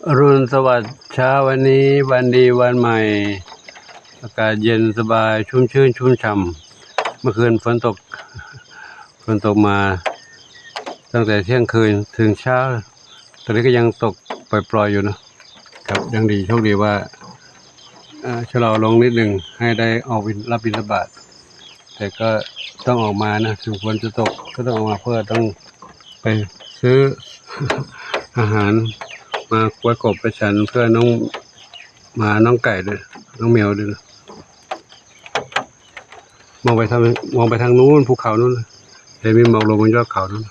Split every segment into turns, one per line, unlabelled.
อรุณสวัสดิ์เช้าวันนี้วันดีวันใหม่อากาศเย็นสบายชุ่มชื่นชุ่มฉ่ำเมื่อคืนฝนตกมาตั้งแต่เที่ยงคืนถึงเช้าตอนนี้ก็ยังตกปล่อยๆอยู่นะครับยังดีโชคดีว่าชะลอลงนิดหนึ่งให้ได้ออกรับบิณฑบาตแต่ก็ต้องออกมานะถึงฝนจะตกก็ต้องออกมาเพื่อต้องไปซื้อ อาหารมาไว้กบไปฉันเพื่อน้องไก่ด้วยน้องแมวด้วยนะมองไปทางนู้นภูเขานู้นเห็นมีหมอกลงบนยอดเขานู้น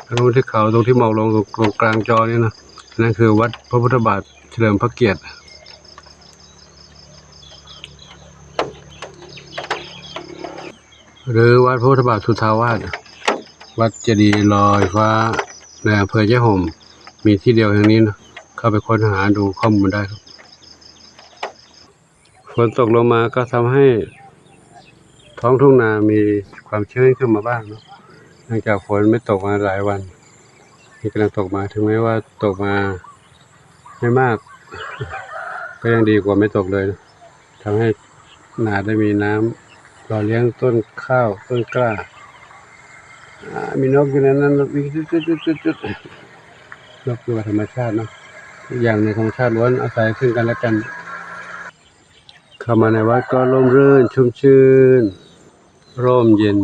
ทางนู้นที่เขาตรงที่หมอกลงตรงกลางจอนี่นะนั่นคือวัดพระพุทธบาทเฉลิมพระเกียรติหรือวัดพระพุทธบาทสุทธาวาสวัดเจดีย์ลอยฟ้าในอำเภอยะห่มมีที่เดียวอย่างนี้นะเข้าไปค้นหาดูข้อมูลได้ครับฝนตกลงมาก็ทำให้ท้องทุ่งนามีความชื้นขึ้นมาบ้างเนาะเนื่องจากฝนไม่ตกมาหลายวันนี่กำลังตกมาถึงแม้ว่าตกมาไม่มากก็ยังดีกว่าไม่ตกเลยนะทำให้นาได้มีน้ำหล่อเลี้ยงต้นข้าวต้นกล้ามีนกอยู่ในนั้นวิ่งจุดนกคือธรรมชาติเนาะทุกอย่างในธรรมชาติล้วนอาศัยซึ่งกันและกันเข้ามาในวัดก็ร่มรื่นชุ่มชื่นร่มเย็น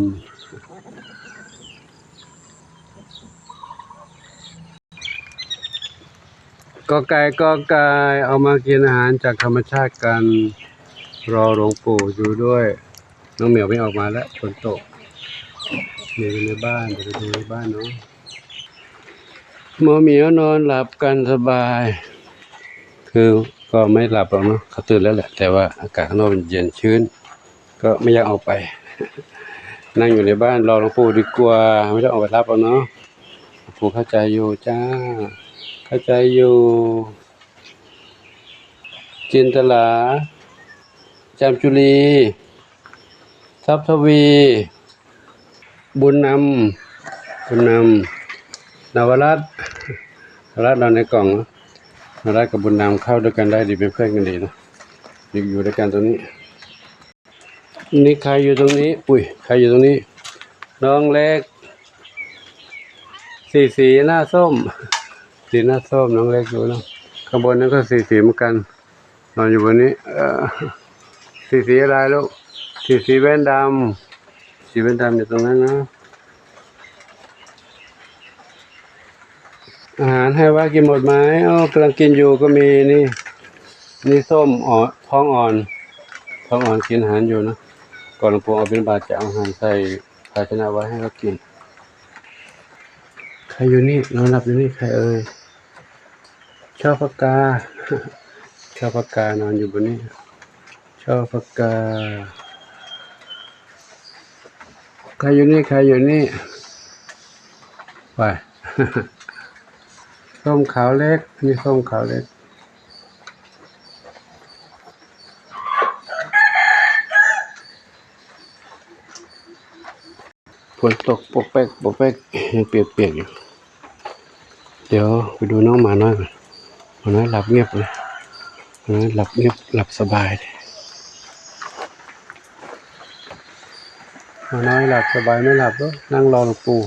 ก็ไก่เอามากินอาหารจากธรรมชาติกันรอหลวงปู่อยู่ด้วยน้องเหมียวไม่ออกมาแล้วฝนตกอยู่ในบ้านเดี๋ยวไปดูในบ้านเนาะหมอเหมียวนอนหลับกันสบายคือก็ไม่หลับหรอกเนาะเขาตื่นแล้วแหละแต่ว่าอากาศข้างนอกมันเย็นชื้นก็ไม่อยากออกไปนั่งอยู่ในบ้านรอหลวงปู่ดีกว่าไม่ต้องออกไปรับเอาเนาะหลวงปู่เข้าใจอยู่จ้าเข้าใจอยู่จินตลาจามจุลีทรัพย์ทวีบุญนำนวรัตน์เราในกล่องนวรัตน์กับบุญนำเข้าด้วยกันได้ดีเป็นเพื่อนกันดีนะอยู่ด้วยกันตรงนี้นี่ใครอยู่ตรงนี้ใครอยู่ตรงนี้น้องเล็กสีหน้าส้มน้องเล็กอยู่เนาะข้างบนนั้นก็สีเหมือนกันนอนอยู่บนนี้สีอะไรลูกสีแว่นดำอยู่ตรงนั้นนะอาหารให้ว่ากินหมดไหมกำลังกินอยู่ก็มีนี่ส้มท้องอ่อนกินอาหารอยู่นะก่อนหลวงปู่เอาบิณฑบาตจะเอาอาหารใส่ภาชนะไว้ให้เขากินใครอยู่นี่นอนหลับอยู่นี่ใครเอ่ยชอบปากกานอนอยู่บนนี้ชอบปากกาใครอยู่นี่ไป ส้มขาวเล็กนี่ส้มขาวเล็กฝนตกปกแป๊กยังเปียกอยู่เดี๋ยวไปดูน้องหมาน้อยก่อนหมาน้อยหลับเงียบเลยหลับเงียบหลับสบายเลยหมาน้อยหลับสบายไม่หลับแล้วนั่งรอหลวงปู่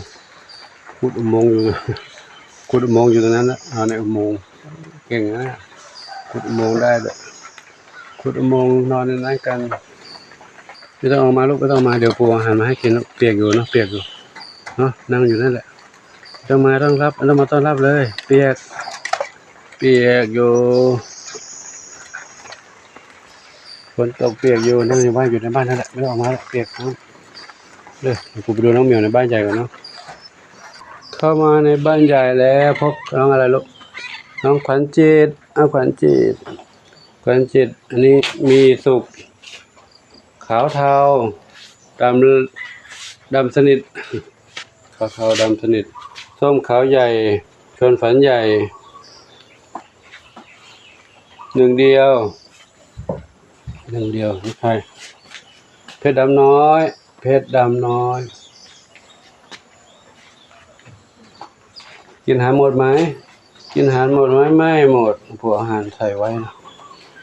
ขุดอุโมงค์อยู่ตรงนั้นนะในอุโมงค์เก่งนะขุดอุโมงค์ได้เลยขุดอุโมงค์นอนในนั้นกันไม่ต้องออกมาลูกไม่ต้องมาเดี๋ยวปู่อาหารมาให้กินเปียกอยู่เนาะนั่งอยู่นั่นแหละต้องมาต้อนรับเลยเปียกอยู่ฝนตกเปียกอยู่นั่งอยู่ในบ้านนั่นแหละไม่ต้องออกมาเปียกนะเลยปู่ไปดูน้องเหมียวในบ้านใหญ่ก่อนเนาะเข้ามาในบ้านใหญ่แล้วพบน้องอะไรลูกน้องขวัญจิตขวัญจิตอันนี้มีสุกขาวเทาดำสนิทขาวเทาดำสนิทส้มขาวใหญ่ชวนฝันใหญ่หนึ่งเดียวนี่ใครเพชรดำน้อยกินหาหมดไหม กินอาหารหมดไหมไม่หมดพวกอาหารใส่ไว้นะ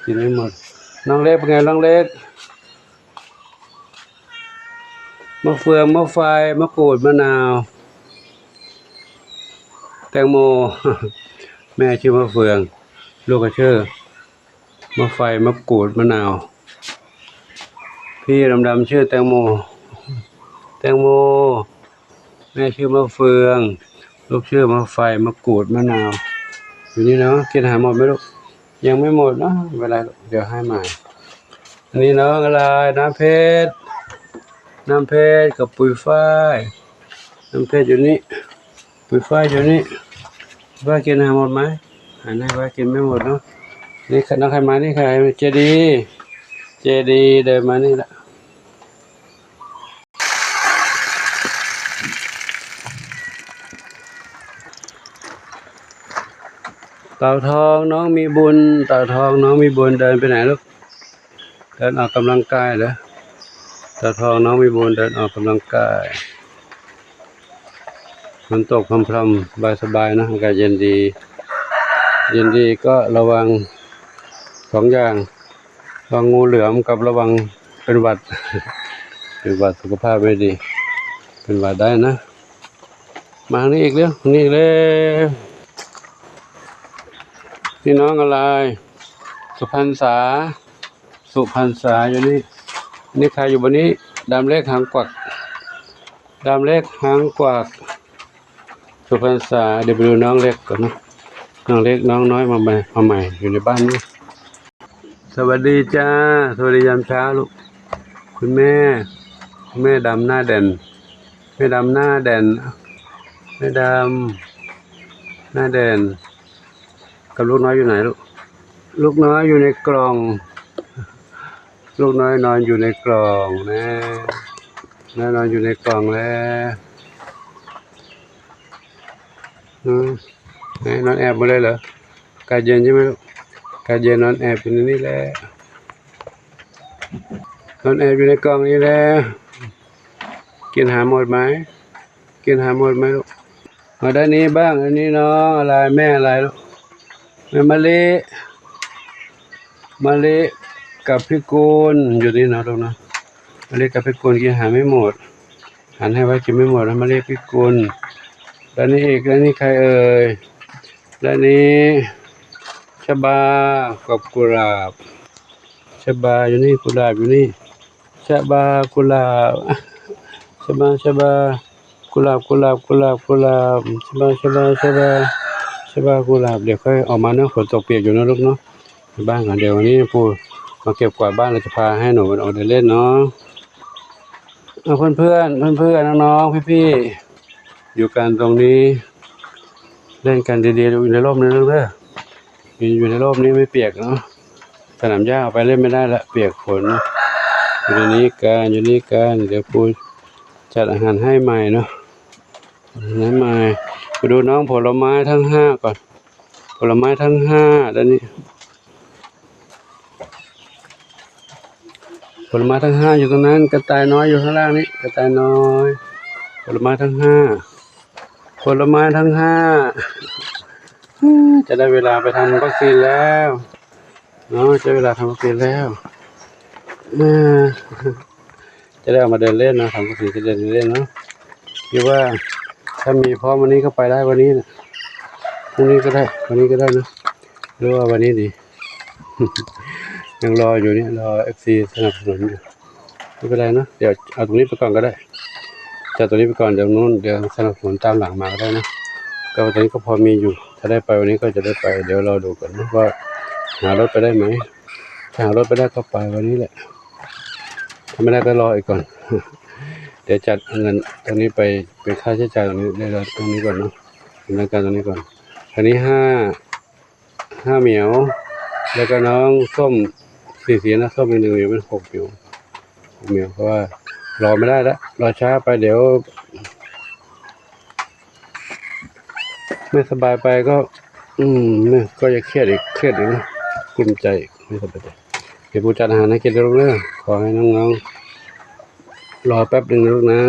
กินไม่หมดน้องเล็กเป็นไงน้องเล็กมะเฟืองมะไฟมะกรูดมะนาวแตงโม แม่ชื่อมะเฟืองลูกก็ชื่อมะไฟมะกรูดมะนาวพี่ดำๆชื่อแตงโมแตงโมแม่ชื่อมะเฟืองลูกชื่อมะไฟมะกรูดมะนาวอยู่นี่เนาะกินอาหารหมดไหมลูกยังไม่หมดนะเวลาเดี๋ยวให้ใหม่อันนี้น้องอะไรน้ำเพชรกับปุ๋ยฝ้ายน้ำเพชรอยู่นี่ปุ๋ยฝ้ายอยู่นี่ว่ากินอาหารหมดไหมอันนี้ว่ากินไม่หมดเนาะนี่น้องใครมานี่ใครเจดีเดินมานี่ละเต่าทองน้องมีบุญเต่าทองน้องมีบุญเดินไปไหนลูกเดินออกกำลังกายเหรอเต่าทองน้องมีบุญเดินออกกำลังกายฝนตกพรำๆสบายๆนะอากาศเย็นดีก็ระวังสองอย่างระวังงูเหลือมกับระวังเป็นหวัด เป็นหวัดสุขภาพไม่ดีเป็นหวัดได้นะมาทางนี้อีกเรื่องนี่เลยพี่น้องอะไรสุพรรณษาอยู่นี่ใครอยู่บนนี้ดำเล็กหางกวักสุพรรณษาเดี๋ยวไปดูน้องเล็กก่อนนะน้องเล็กน้องน้อยมาใหม่อยู่ในบ้านนี้สวัสดีจ้าสวัสดียามเช้าลูกคุณแม่ดำหน้าเด่นแม่ดำหน้าเด่นกับลูกน้อยอยู่ไหนลูกน้อยอยู่ในกล่องลูกน้อยนอนอยู่ในกล่องนะนอนอยู่ในกล่องแล้วนอนแอบมาเลยเหรอกายเย็นใช่ไหมลูกกายเย็นนอนแอบอยู่ในนี้แหละนอนแอบอยู่ในกล่องนี้แล้วกินหาหมดไหมลูกมาด้านนี้บ้างอันนี้น้องอะไรแม่อะไรลูกแม่มะลิกับพี่กูลอยู่นี่นะลูกนะมะลิกับพี่กูลกินหาไม่หมดหันให้ไว้กินไม่หมดนะมะลิพี่กูลด้านนี้อีกด้านนี้ใครเอ่ยด้านนี้ชบากับกุหลาบชบาอยู่นี่กุหลาบอยู่นี่ชบากุหลาบชบากุหลาบชบากุหลาบเดี๋ยวค่อยออกมาเนาะฝนตกเปียกอยู่นะลูกเนาะบ้านกันเดี๋ยววันนี้ปู่มาเก็บกวาดบ้านเราจะพาให้หนูออกเดินเล่นเนาะเอาเพื่อนน้องๆพี่ๆอยู่กันตรงนี้เล่นกันดีๆอยู่ในร่มนี่ลูกเด้ออยู่ในร่มนี้ไม่เปียกเนาะสนามหญ้าไปเล่นไม่ได้ละเปียกฝนอยู่นี่กันเดี๋ยวปู่จัดอาหารให้ใหม่เนาะให้ใหม่ไปดูน้องผลไม้ทั้ง5ก่อนผลไม้ทั้ง5ด้านนี้ผลไม้ทั้ง5อยู่ตรงนั้นกระต่ายน้อยอยู่ข้างล่างนี้กระต่ายน้อยผลไม้ทั้ง5จะได้เวลาไปทำวัคซีนแล้วเนาะจะเวลาทำวัคซีนแล้วจะได้ออกมาเดินเล่นนะทำวัคซีนจะเดินเล่นเนาะคิดว่าถ้ามีพร้อมวันนี้ก็ไปได้วันนี้นะพรุ่งนี้ก็ได้วันนี้ก็ได้นะหรือว่าวันนี้ดี ยังรออยู่นี่รอ FC สนับสนุนอยู่ไม่เป็นไรนะเดี๋ยวเอาตรงนี้ไปก่อนก็ได้จัดตรงนี้ไปก่อนเดี๋ยวสนับสนุนตามหลังมาก็ได้นะก็ตอนนี้ก็พอมีอยู่ถ้าได้ไปวันนี้ก็จะได้ไปเดี๋ยวรอดูก่อนนะว่าหารถไปได้ไหมถ้าหารถไปได้ก็ไปวันนี้แหละถ้าไม่ได้ก็รออีกก่อน เดี๋ยวจัดเงินตรงนี้ไปเป็นค่าใช้จ่ายตรงนี้ได้ตรงนี้ก่อนเนาะดำเนินการตรงนี้ก่อนอันนี้ห้าเหมียวแล้วก็น้องส้มสีนะส้มเป็น1 เหมียวเป็น6 เหมียวเพราะว่ารอไม่ได้แล้วรอช้าไปเดี๋ยวไม่สบายไปก็ก็จะเครียดอีกนะกลุ้มใจไม่สบายใจเดี๋ยวปู่จัดอาหารให้กินลูกเด้อขอให้น้องๆรอแป๊บนึงนะลูกนะ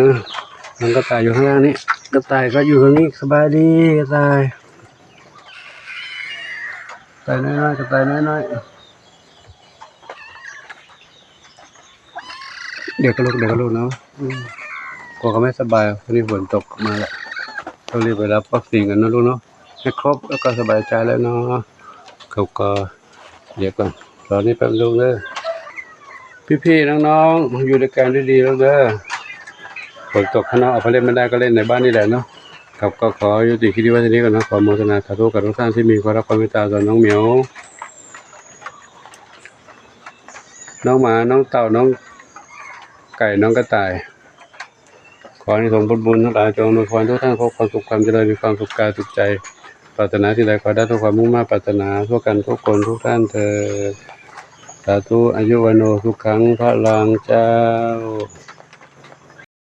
น้องกระต่ายอยู่ข้างล่างนี้กระต่ายก็อยู่ตรงนี้สบายดีกระต่าย ไต่น้อยๆกระต่ายน้อยๆเดี๋ยวก็ลูกเนาะกลัวเขาไม่สบายวันนี้ฝนตกมาแล้วต้องรีบไปรับวัคซีนกันนะลูกเนาะให้ครบแล้วก็สบายใจแล้วเนาะเขาก็เดี๋ยวก่อนรอนี่แป๊บลูกเด้อพี่ๆน้องๆอยู่ด้วยกันดีๆแล้วเด้อฝนตกข้างนอกออกไปเล่นไม่ได้ก็เล่นในบ้านนี่แหละเนาะครับก็ขอยุติคลิปไว้ที่นี้ก่อนนะขอโมทนาสาธุกับทุกท่านที่มีความรักความเมตตาต่อน้องเหมียวน้องหมาน้องเต่าน้องไก่น้องกระต่ายขอให้สมบูรณ์บุญทั้งหลายจงอำนวยพรทุกท่านพบความสุขความเจริญมีความสุขกายสุขใจปรารถนาที่ใดขอได้ทุกความมุ่งมั่นปรารถนาทั่วกันทุกคนทุกท่านเถิดสาธุอายุวันโนสุขังพระลังเจ้า